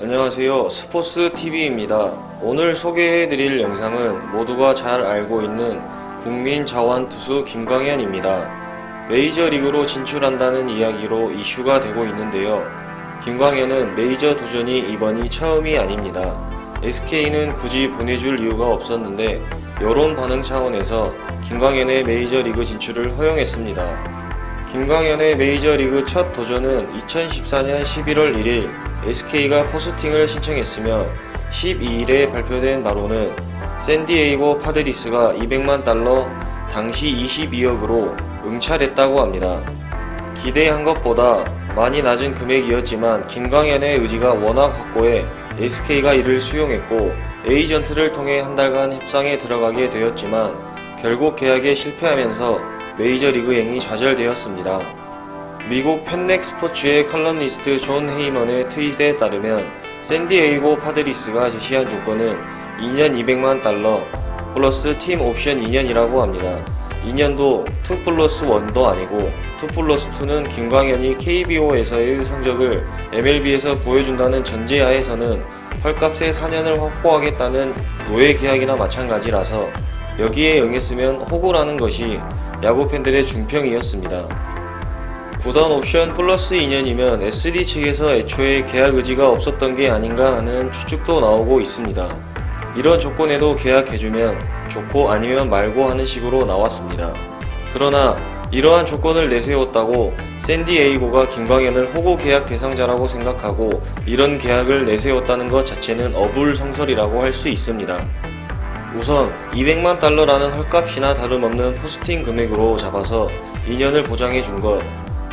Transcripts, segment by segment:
안녕하세요. 스포츠TV입니다. 오늘 소개해드릴 영상은 모두가 잘 알고 있는 국민 자완투수 김광현입니다. 메이저리그로 진출한다는 이야기로 이슈가 되고 있는데요. 김광현은 메이저 도전이 이번이 처음이 아닙니다. SK는 굳이 보내줄 이유가 없었는데 여론 반응 차원에서 김광현의 메이저리그 진출을 허용했습니다. 김광현의 메이저리그 첫 도전은 2014년 11월 1일 SK가 포스팅을 신청했으며 12일에 발표된 바로는 샌디에이고 파드리스가 $200만, 당시 22억으로 응찰했다고 합니다. 기대한 것보다 많이 낮은 금액이었지만 김광현의 의지가 워낙 확고해 SK가 이를 수용했고 에이전트를 통해 한 달간 협상에 들어가게 되었지만 결국 계약에 실패하면서 메이저리그행이 좌절되었습니다. 미국 팬렉 스포츠의 컬럼니스트 존 헤이먼의 트윗에 따르면 샌디에이고 파드리스가 제시한 조건은 2년 $200만 플러스 팀 옵션 2년이라고 합니다. 2년도 2+1도 아니고 2+2는 김광현이 KBO에서의 성적을 MLB에서 보여준다는 전제하에서는 헐값에 4년을 확보하겠다는 노예 계약이나 마찬가지라서 여기에 응했으면 호구라는 것이 야구 팬들의 중평이었습니다. 구단 옵션 플러스 2년이면 SD 측에서 애초에 계약 의지가 없었던 게 아닌가 하는 추측도 나오고 있습니다. 이런 조건에도 계약해주면 좋고 아니면 말고 하는 식으로 나왔습니다. 그러나 이러한 조건을 내세웠다고 샌디에이고가 김광현을 호구 계약 대상자라고 생각하고 이런 계약을 내세웠다는 것 자체는 어불성설이라고 할 수 있습니다. 우선 $200만 라는 헐값이나 다름없는 포스팅 금액으로 잡아서 2년을 보장해 준 것,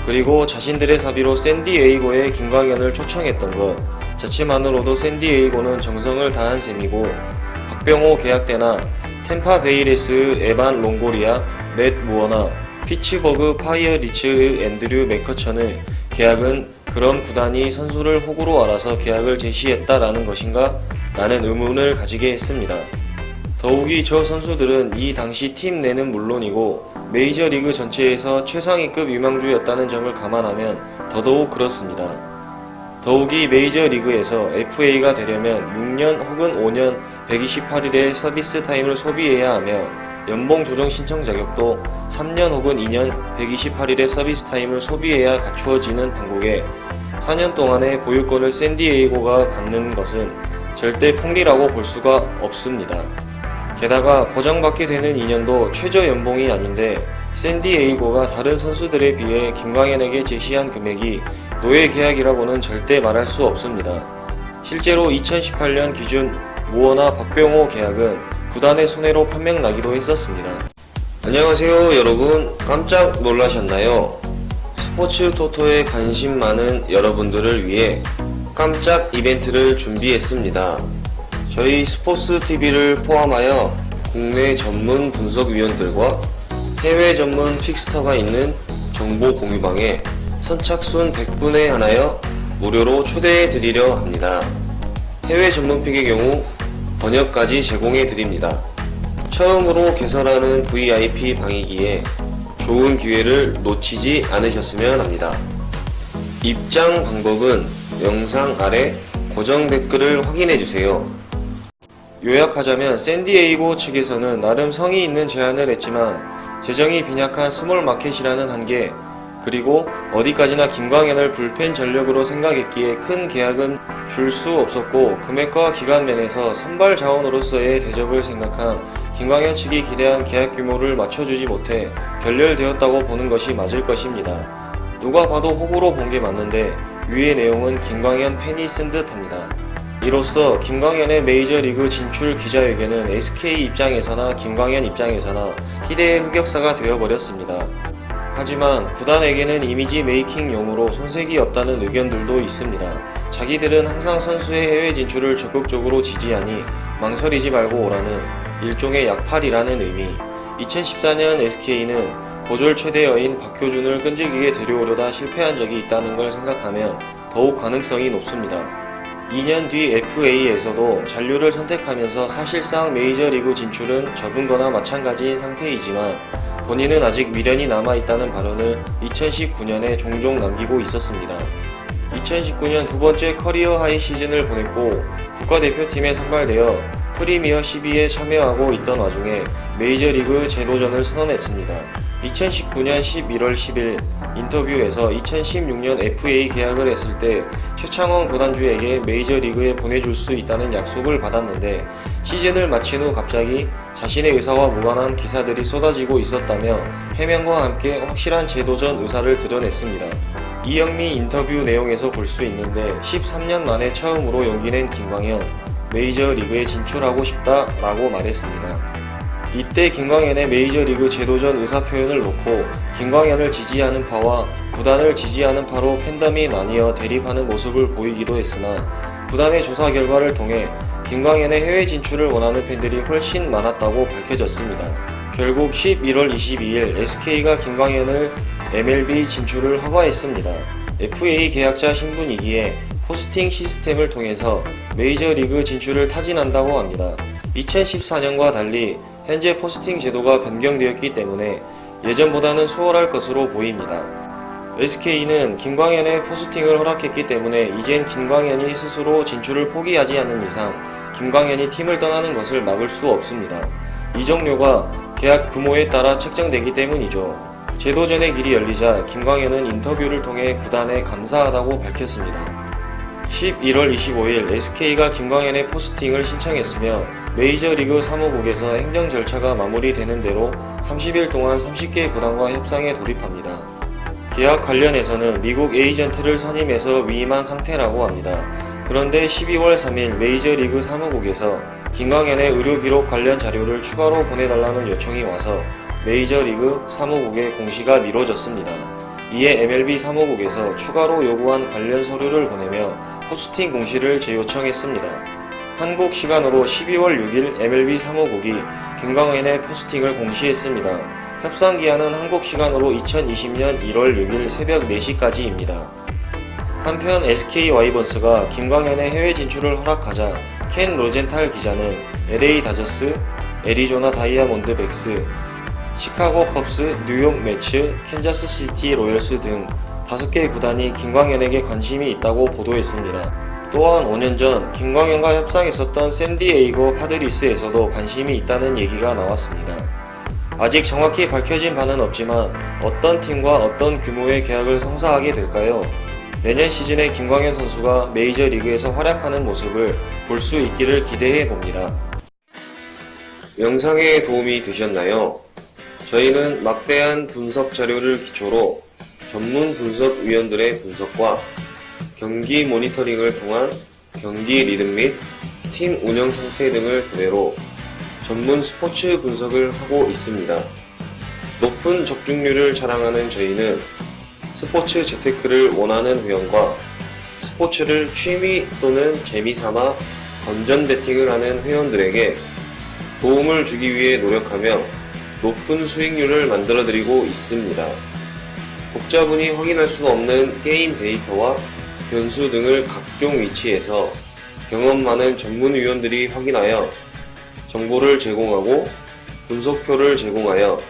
그리고 자신들의 사비로 샌디에이고에 김광현을 초청했던 것 자체만으로도 샌디에이고는 정성을 다한 셈이고, 박병호 계약 때나 템파베이레스 에반 롱고리아, 맷 무어나, 피츠버그 파이어리츠의 앤드류 맥커천의 계약은 그런 구단이 선수를 호구로 알아서 계약을 제시했다라는 것인가? 라는 의문을 가지게 했습니다. 더욱이 저 선수들은 이 당시 팀 내는 물론이고 메이저리그 전체에서 최상위급 유망주였다는 점을 감안하면 더더욱 그렇습니다. 더욱이 메이저리그에서 FA가 되려면 6년 혹은 5년 128일의 서비스 타임을 소비해야 하며 연봉 조정 신청 자격도 3년 혹은 2년 128일의 서비스 타임을 소비해야 갖추어지는 판국에 4년 동안의 보유권을 샌디에이고가 갖는 것은 절대 폭리라고 볼 수가 없습니다. 게다가 보장받게 되는 2년도 최저 연봉이 아닌데 샌디에이고가 다른 선수들에 비해 김광현에게 제시한 금액이 노예 계약이라고는 절대 말할 수 없습니다. 실제로 2018년 기준 무어나 박병호 계약은 구단의 손해로 판명나기도 했었습니다. 안녕하세요 여러분, 깜짝 놀라셨나요? 스포츠 토토에 관심 많은 여러분들을 위해 깜짝 이벤트를 준비했습니다. 저희 스포츠TV를 포함하여 국내 전문 분석위원들과 해외 전문 픽스터가 있는 정보 공유방에 선착순 100분에 한하여 무료로 초대해 드리려 합니다. 해외 전문 픽의 경우 번역까지 제공해 드립니다. 처음으로 개설하는 VIP 방이기에 좋은 기회를 놓치지 않으셨으면 합니다. 입장 방법은 영상 아래 고정 댓글을 확인해 주세요. 요약하자면 샌디에이고 측에서는 나름 성의 있는 제안을 했지만 재정이 빈약한 스몰 마켓이라는 한계, 그리고 어디까지나 김광현을 불펜 전력으로 생각했기에 큰 계약은 줄 수 없었고 금액과 기간 면에서 선발 자원으로서의 대접을 생각한 김광현 측이 기대한 계약 규모를 맞춰주지 못해 결렬되었다고 보는 것이 맞을 것입니다. 누가 봐도 호구로 본 게 맞는데 위의 내용은 김광현 팬이 쓴 듯합니다. 이로써 김광현의 메이저리그 진출 기자회견은 SK 입장에서나 김광현 입장에서나 희대의 흑역사가 되어버렸습니다. 하지만 구단에게는 이미지 메이킹용으로 손색이 없다는 의견들도 있습니다. 자기들은 항상 선수의 해외 진출을 적극적으로 지지하니 망설이지 말고 오라는 일종의 약팔이라는 의미. 2014년 SK는 고졸 최대여인 박효준을 끈질기게 데려오려다 실패한 적이 있다는 걸 생각하면 더욱 가능성이 높습니다. 2년 뒤 FA에서도 잔류를 선택하면서 사실상 메이저리그 진출은 접은 거나 마찬가지인 상태이지만 본인은 아직 미련이 남아있다는 발언을 2019년에 종종 남기고 있었습니다. 2019년 두 번째 커리어 하이 시즌을 보냈고 국가대표팀에 선발되어 프리미어 12에 참여하고 있던 와중에 메이저리그 재도전을 선언했습니다. 2019년 11월 10일 인터뷰에서 2016년 FA 계약을 했을 때 최창원 구단주에게 메이저리그에 보내줄 수 있다는 약속을 받았는데 시즌을 마친 후 갑자기 자신의 의사와 무관한 기사들이 쏟아지고 있었다며 해명과 함께 확실한 재도전 의사를 드러냈습니다. 이영미 인터뷰 내용에서 볼 수 있는데 13년 만에 처음으로 용기 낸 김광현, 메이저리그에 진출하고 싶다라고 말했습니다. 이때 김광현의 메이저리그 재도전 의사표현을 놓고 김광현을 지지하는 파와 구단을 지지하는 파로 팬덤이 나뉘어 대립하는 모습을 보이기도 했으나 구단의 조사 결과를 통해 김광현의 해외 진출을 원하는 팬들이 훨씬 많았다고 밝혀졌습니다. 결국 11월 22일 SK가 김광현을 MLB 진출을 허가했습니다. FA 계약자 신분이기에 포스팅 시스템을 통해서 메이저리그 진출을 타진한다고 합니다. 2014년과 달리 현재 포스팅 제도가 변경되었기 때문에 예전보다는 수월할 것으로 보입니다. SK는 김광현의 포스팅을 허락했기 때문에 이젠 김광현이 스스로 진출을 포기하지 않는 이상 김광현이 팀을 떠나는 것을 막을 수 없습니다. 이적료가 계약 규모에 따라 책정되기 때문이죠. 재도전의 길이 열리자 김광현은 인터뷰를 통해 구단에 감사하다고 밝혔습니다. 11월 25일 SK가 김광현의 포스팅을 신청했으며 메이저리그 사무국에서 행정 절차가 마무리되는 대로 30일 동안 30개 구단과 협상에 돌입합니다. 계약 관련해서는 미국 에이전트를 선임해서 위임한 상태라고 합니다. 그런데 12월 3일 메이저리그 사무국에서 김광현의 의료 기록 관련 자료를 추가로 보내달라는 요청이 와서 메이저리그 사무국의 공시가 미뤄졌습니다. 이에 MLB 사무국에서 추가로 요구한 관련 서류를 보내며 포스팅 공시를 재요청했습니다. 한국 시간으로 12월 6일 MLB 사무국이 김광현의 포스팅을 공시했습니다. 협상 기한은 한국 시간으로 2020년 1월 6일 새벽 4시까지입니다. 한편 SK 와이번스가 김광현의 해외 진출을 허락하자 켄 로젠탈 기자는 LA 다저스, 애리조나 다이아몬드백스, 시카고 컵스, 뉴욕 매츠, 캔자스 시티 로열스 등 5개 구단이 김광현에게 관심이 있다고 보도했습니다. 또한 5년 전 김광현과 협상했었던 샌디에이고 파드리스에서도 관심이 있다는 얘기가 나왔습니다. 아직 정확히 밝혀진 바는 없지만 어떤 팀과 어떤 규모의 계약을 성사하게 될까요? 내년 시즌에 김광현 선수가 메이저리그에서 활약하는 모습을 볼 수 있기를 기대해 봅니다. 영상에 도움이 되셨나요? 저희는 막대한 분석 자료를 기초로 전문 분석위원들의 분석과 경기 모니터링을 통한 경기 리듬 및 팀 운영 상태 등을 토대로 전문 스포츠 분석을 하고 있습니다. 높은 적중률을 자랑하는 저희는 스포츠 재테크를 원하는 회원과 스포츠를 취미 또는 재미삼아 건전 베팅을 하는 회원들에게 도움을 주기 위해 노력하며 높은 수익률을 만들어드리고 있습니다. 독자분이 확인할 수 없는 게임 데이터와 변수 등을 각종 위치에서 경험 많은 전문위원들이 확인하여 정보를 제공하고 분석표를 제공하여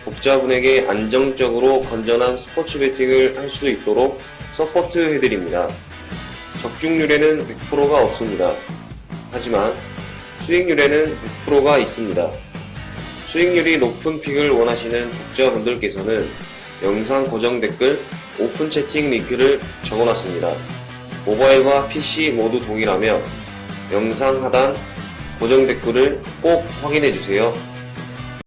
독자분에게 안정적으로 건전한 스포츠 베팅을 할 수 있도록 서포트 해드립니다. 적중률에는 100%가 없습니다. 하지만 수익률에는 100%가 있습니다. 수익률이 높은 픽을 원하시는 독자분들께서는 영상 고정 댓글 오픈 채팅 링크를 적어놨습니다. 모바일과 PC 모두 동일하며 영상 하단 고정 댓글을 꼭 확인해주세요.